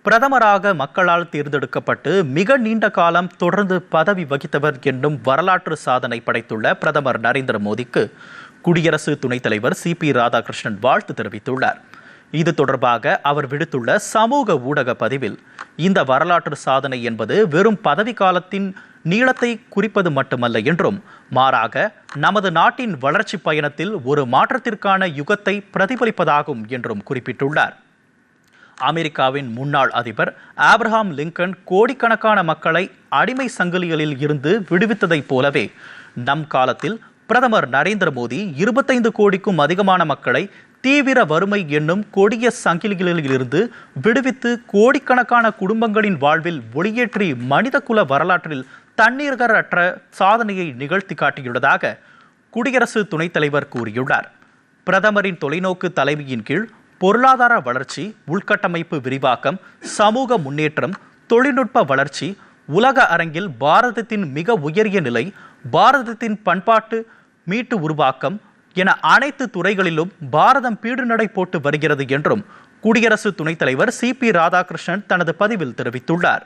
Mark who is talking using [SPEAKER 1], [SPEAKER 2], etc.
[SPEAKER 1] பிரதமராக மக்களால் தேர்ந்தெடுக்கப்பட்டு மிக நீண்ட காலம் தொடர்ந்து பதவி வகித்தவர் என்னும் வரலாற்று சாதனை படைத்துள்ள பிரதமர் நரேந்திர மோடிக்கு குடியரசு துணைத் தலைவர் CP ராதாகிருஷ்ணன் வாழ்த்து தெரிவித்துள்ளார். இது தொடர்பாக அவர் விடுத்துள்ள சமூக ஊடக பதிவில், இந்த வரலாற்று சாதனை என்பது வெறும் பதவி காலத்தின் நீளத்தை குறிப்பது மட்டுமல்ல என்றும், மாறாக நமது நாட்டின் வளர்ச்சி பயணத்தில் ஒரு மாற்றத்திற்கான யுகத்தை பிரதிபலிப்பதாகும் என்றும் குறிப்பிட்டுள்ளார். அமெரிக்காவின் முன்னாள் அதிபர் ஆப்ரஹாம் லிங்கன் கோடிக்கணக்கான மக்களை அடிமை சங்கிலிகளில் இருந்து விடுவித்ததைப் போலவே நம் காலத்தில் பிரதமர் நரேந்திர மோடி 25 கோடிக்கும் அதிகமான மக்களை தீவிர வறுமை என்னும் கொடிய சங்கிலிகளில் இருந்து விடுவித்து கோடிக்கணக்கான குடும்பங்களின் வாழ்வில் ஒளியேற்றி மனிதகுல வரலாற்றில் தண்ணீர்களற்ற சாதனையை நிகழ்த்தி காட்டியுள்ளதாக குடியரசு துணைத் தலைவர் கூறியுள்ளார். பிரதமரின் தொலைநோக்கு தலைமையின் கீழ் பொருளாதார வளர்ச்சி, உள்கட்டமைப்பு விரிவாக்கம், சமூக முன்னேற்றம், தொழில்நுட்ப வளர்ச்சி, உலக அரங்கில் பாரதத்தின் மிக உயரிய நிலை, பாரதத்தின் பண்பாட்டு மீட்டு உருவாக்கம் என அனைத்து துறைகளிலும் பாரதம் பீடுநடை போட்டு வருகிறது என்றும் குடியரசு துணைத் தலைவர் CP ராதாகிருஷ்ணன் தனது பதிவில் தெரிவித்துள்ளார்.